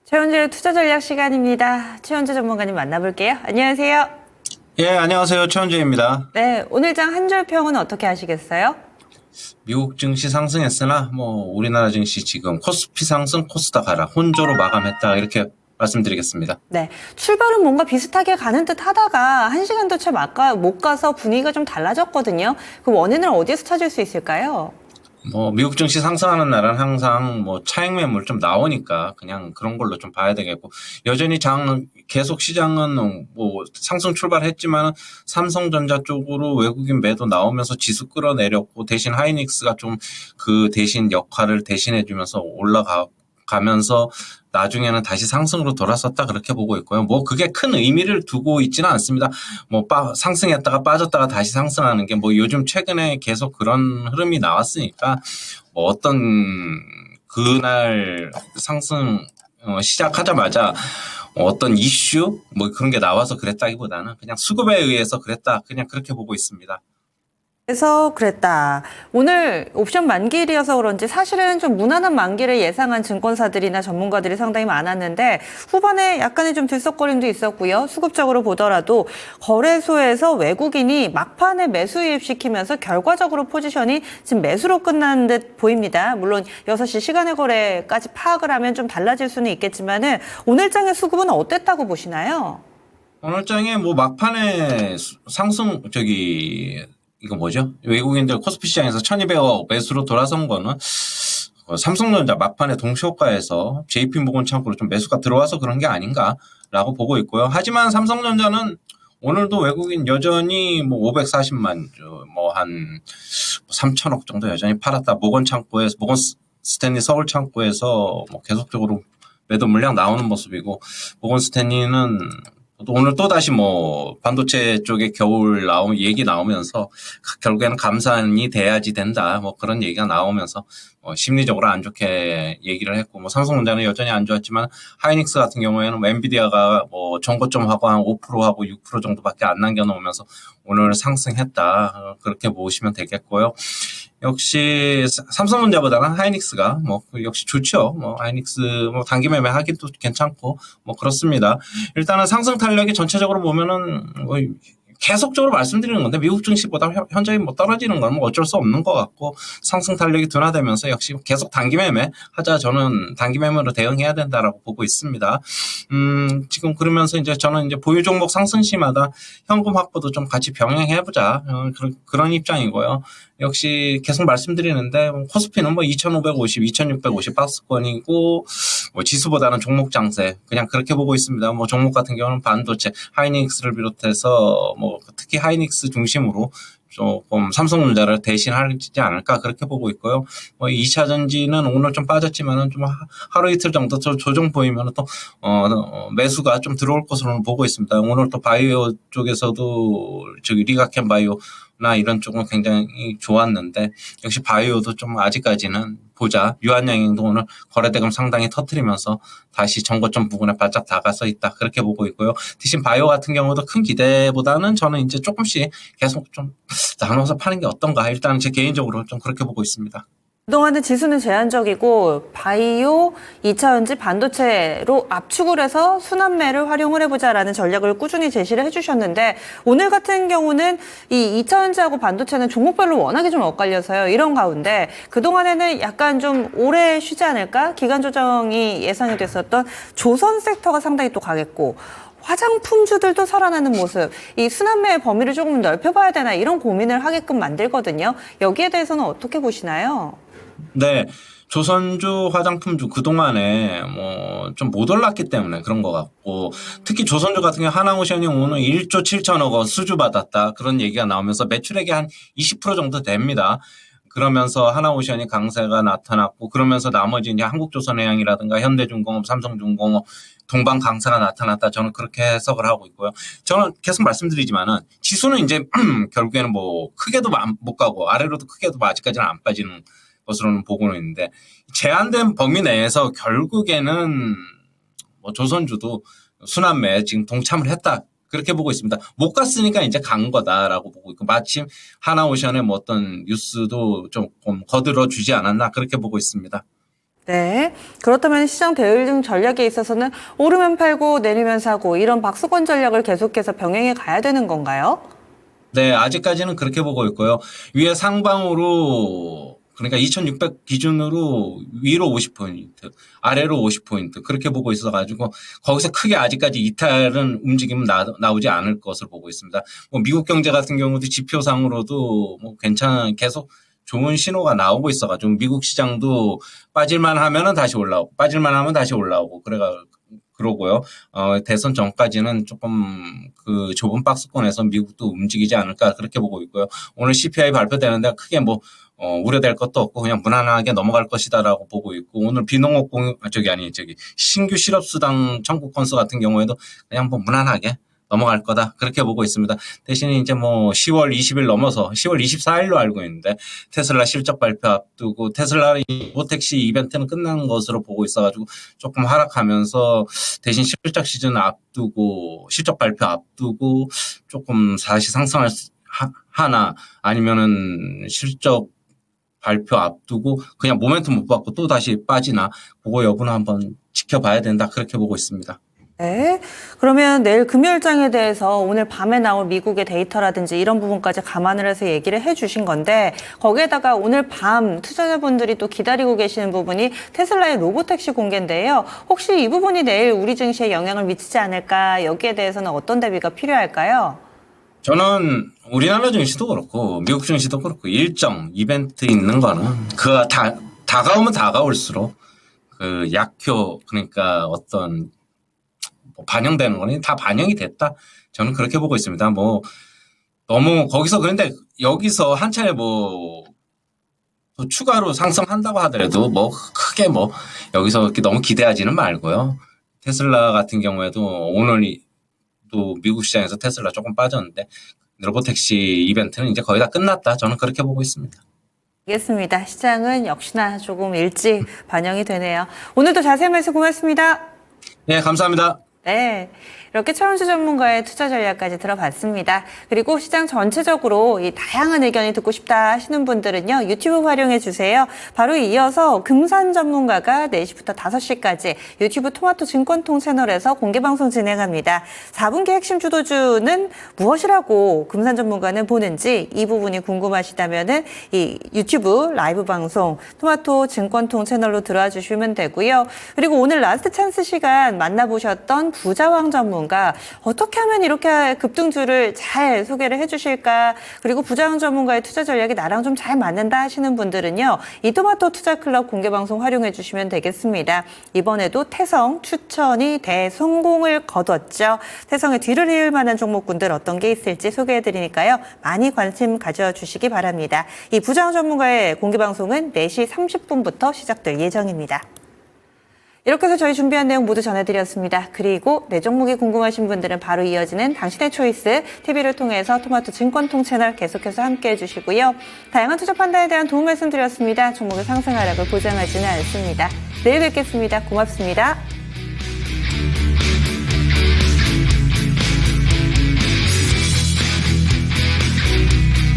최원주의 투자 전략 시간입니다. 최원주 전문가님 만나볼게요. 안녕하세요. 예, 안녕하세요. 최원재입니다. 네, 오늘 장 한 줄 평은 어떻게 하시겠어요? 미국 증시 상승했으나 우리나라 증시 지금 코스피 상승, 코스닥 하락, 혼조로 마감했다 이렇게 말씀드리겠습니다. 네, 출발은 뭔가 비슷하게 가는 듯 하다가 한 시간도 채 못 가서 분위기가 좀 달라졌거든요. 그 원인을 어디에서 찾을 수 있을까요? 미국 증시 상승하는 날은 항상 차익 매물 좀 나오니까 그냥 그런 걸로 좀 봐야 되겠고, 여전히 계속 시장은 상승 출발했지만 삼성전자 쪽으로 외국인 매도 나오면서 지수 끌어내렸고, 대신 하이닉스가 좀 그 대신 역할을 대신해주면서 올라가면서 나중에는 다시 상승으로 돌아섰다 그렇게 보고 있고요. 그게 큰 의미를 두고 있지는 않습니다. 상승했다가 빠졌다가 다시 상승하는 게 요즘 최근에 계속 그런 흐름이 나왔으니까 어떤 그날 상승 시작하자마자 어떤 이슈 그런 게 나와서 그랬다기보다는 그냥 수급에 의해서 그랬다, 그냥 그렇게 보고 있습니다. 그래서 그랬다. 오늘 옵션 만기일이어서 그런지 사실은 좀 무난한 만기를 예상한 증권사들이나 전문가들이 상당히 많았는데 후반에 약간의 좀 들썩거림도 있었고요. 수급적으로 보더라도 거래소에서 외국인이 막판에 매수 유입시키면서 결과적으로 포지션이 지금 매수로 끝난 듯 보입니다. 물론 6시 시간의 거래까지 파악을 하면 좀 달라질 수는 있겠지만은 오늘 장의 수급은 어땠다고 보시나요? 오늘 장에 막판에 상승 이거 뭐죠? 외국인들 코스피 시장에서 1200억 매수로 돌아선 거는 삼성전자 막판에 동시호가에서 JP모건 창구로 좀 매수가 들어와서 그런 게 아닌가라고 보고 있고요. 하지만 삼성전자는 오늘도 외국인 여전히 540만 한 3천억 정도 여전히 팔았다. 모건 스탠리 서울 창구에서 계속적으로 매도 물량 나오는 모습이고, 모건 스탠리는 오늘 또다시 반도체 쪽에 겨울 얘기 나오면서 결국에는 감산이 돼야지 된다. 그런 얘기가 나오면서 심리적으로 안 좋게 얘기를 했고, 삼성전자는 여전히 안 좋았지만 하이닉스 같은 경우에는 엔비디아가 전고점하고 한 5%하고 6% 정도밖에 안 남겨놓으면서 오늘 상승했다. 그렇게 보시면 되겠고요. 역시 삼성전자보다는 하이닉스가 역시 좋죠. 하이닉스 단기 매매 하기도 괜찮고 그렇습니다. 일단은 상승 탄력이 전체적으로 보면은 계속적으로 말씀드리는 건데, 미국 증시보다 현저히 떨어지는 건 어쩔 수 없는 것 같고, 상승 탄력이 둔화되면서 역시 계속 단기 매매 하자. 저는 단기 매매로 대응해야 된다라고 보고 있습니다. 지금 그러면서 저는 보유 종목 상승 시마다 현금 확보도 좀 같이 병행해보자. 그런 입장이고요. 역시 계속 말씀드리는데, 코스피는 2550, 2650 박스권이고, 지수보다는 종목 장세 그냥 그렇게 보고 있습니다. 종목 같은 경우는 반도체, 하이닉스를 비롯해서 특히 하이닉스 중심으로 조금 삼성전자를 대신하지 않을까 그렇게 보고 있고요. 2차 전지는 오늘 좀 빠졌지만은 좀 하루 이틀 정도 조정 보이면 또 매수가 좀 들어올 것으로 보고 있습니다. 오늘 또 바이오 쪽에서도 리가켄 바이오나 이런 쪽은 굉장히 좋았는데, 역시 바이오도 좀 아직까지는 보자. 유한양행도 오늘 거래대금 상당히 터트리면서 다시 전고점 부근에 바짝 다가서 있다 그렇게 보고 있고요. 대신 바이오 같은 경우도 큰 기대보다는 저는 조금씩 계속 좀 나눠서 파는 게 어떤가, 일단 제 개인적으로 좀 그렇게 보고 있습니다. 그동안은 지수는 제한적이고 바이오, 2차전지, 반도체로 압축을 해서 순환매를 활용을 해보자라는 전략을 꾸준히 제시를 해주셨는데, 오늘 같은 경우는 이 2차전지하고 반도체는 종목별로 워낙에 좀 엇갈려서요. 이런 가운데 그동안에는 약간 좀 오래 쉬지 않을까? 기간 조정이 예상이 됐었던 조선 섹터가 상당히 또 강했고, 화장품주들도 살아나는 모습, 이 순환매의 범위를 조금 넓혀봐야 되나 이런 고민을 하게끔 만들거든요. 여기에 대해서는 어떻게 보시나요? 네. 조선주, 화장품주 그동안에 좀 못 올랐기 때문에 그런 것 같고, 특히 조선주 같은 경우 하나오션이 오늘 1조 7천억 원 수주 받았다 그런 얘기가 나오면서 매출액이 한 20% 정도 됩니다. 그러면서 하나오션이 강세가 나타났고, 그러면서 나머지 한국조선해양이라든가 현대중공업, 삼성중공업, 동방 강세가 나타났다. 저는 그렇게 해석을 하고 있고요. 저는 계속 말씀드리지만은 지수는 결국에는 크게도 못 가고 아래로도 크게도 아직까지는 안 빠지는 것으로는 보고는 있는데, 제한된 범위 내에서 결국에는 조선주도 순환매에 지금 동참을 했다 그렇게 보고 있습니다. 못 갔으니까 간 거다라고 보고 있고, 마침 하나오션의 어떤 뉴스도 좀 거들어 주지 않았나 그렇게 보고 있습니다. 네. 그렇다면 시장 대응 전략에 있어서는 오르면 팔고 내리면 사고 이런 박스권 전략을 계속해서 병행해 가야 되는 건가요? 네, 아직까지는 그렇게 보고 있고요. 위에 상방으로 그러니까 2600 기준으로 위로 50포인트, 아래로 50포인트 그렇게 보고 있어가지고 거기서 크게 아직까지 이탈은 움직임 나오지 않을 것으로 보고 있습니다. 뭐 미국 경제 같은 경우도 지표상으로도 뭐 계속 좋은 신호가 나오고 있어가지고 미국 시장도 빠질만 하면은 다시 올라오고 빠질만 하면 다시 올라오고 그러고요. 대선 전까지는 조금 그 좁은 박스권에서 미국도 움직이지 않을까 그렇게 보고 있고요. 오늘 CPI 발표되는데 크게 뭐 우려될 것도 없고 그냥 무난하게 넘어갈 것이다라고 보고 있고 오늘 비농업 신규 실업수당 청구 건수 같은 경우에도 그냥 뭐 무난하게 넘어갈 거다 그렇게 보고 있습니다. 대신에 이제 뭐 10월 20일 넘어서 10월 24일로 알고 있는데 테슬라 실적 발표 앞두고 테슬라 로보택시 이벤트는 끝난 것으로 보고 있어가지고 조금 하락하면서 대신 실적 시즌 앞두고 실적 발표 앞두고 조금 다시 상승할 하나 아니면은 실적 발표 앞두고 그냥 모멘텀 못 받고 또 다시 빠지나 그거 여부는 한번 지켜봐야 된다 그렇게 보고 있습니다. 네. 그러면 내일 금요일장에 대해서 오늘 밤에 나올 미국의 데이터라든지 이런 부분까지 감안을 해서 얘기를 해주신 건데 거기에다가 오늘 밤 투자자분들이 또 기다리고 계시는 부분이 테슬라의 로보택시 공개인데요. 혹시 이 부분이 내일 우리 증시에 영향을 미치지 않을까 여기에 대해서는 어떤 대비가 필요할까요? 저는 우리나라 증시도 그렇고 미국 증시도 그렇고 일정 이벤트 있는 거는 다가오면 다가올수록 그 약효 그러니까 어떤 반영되는 거는 다 반영이 됐다. 저는 그렇게 보고 있습니다. 뭐 너무 거기서 그런데 여기서 한 차례 뭐 또 추가로 상승한다고 하더라도 뭐 크게 뭐 여기서 이렇게 너무 기대하지는 말고요. 테슬라 같은 경우에도 오늘 또 미국 시장에서 테슬라 조금 빠졌는데 로보택시 이벤트는 이제 거의 다 끝났다. 저는 그렇게 보고 있습니다. 알겠습니다. 시장은 역시나 조금 일찍 반영이 되네요. 오늘도 자세한 말씀 고맙습니다. 네, 감사합니다. 네. 이렇게 최원수 전문가의 투자 전략까지 들어봤습니다. 그리고 시장 전체적으로 이 다양한 의견이 듣고 싶다 하시는 분들은요, 유튜브 활용해 주세요. 바로 이어서 금산 전문가가 4시부터 5시까지 유튜브 토마토 증권통 채널에서 공개방송 진행합니다. 4분기 핵심 주도주는 무엇이라고 금산 전문가는 보는지 이 부분이 궁금하시다면은 이 유튜브 라이브 방송 토마토 증권통 채널로 들어와 주시면 되고요. 그리고 오늘 라스트 찬스 시간 만나보셨던 부자왕 전문가 어떻게 하면 이렇게 급등주를 잘 소개를 해주실까? 그리고 부자왕 전문가의 투자 전략이 나랑 좀 잘 맞는다 하시는 분들은요. 이토마토 투자클럽 공개방송 활용해 주시면 되겠습니다. 이번에도 태성 추천이 대성공을 거뒀죠. 태성의 뒤를 이을 만한 종목군들 어떤 게 있을지 소개해 드리니까요. 많이 관심 가져주시기 바랍니다. 이 부자왕 전문가의 공개방송은 4시 30분부터 시작될 예정입니다. 이렇게 해서 저희 준비한 내용 모두 전해드렸습니다. 그리고 내 종목이 궁금하신 분들은 바로 이어지는 당신의 초이스 TV를 통해서 토마토 증권통 채널 계속해서 함께해 주시고요. 다양한 투자 판단에 대한 도움 말씀드렸습니다. 종목의 상승 하락을 보장하지는 않습니다. 내일 뵙겠습니다. 고맙습니다.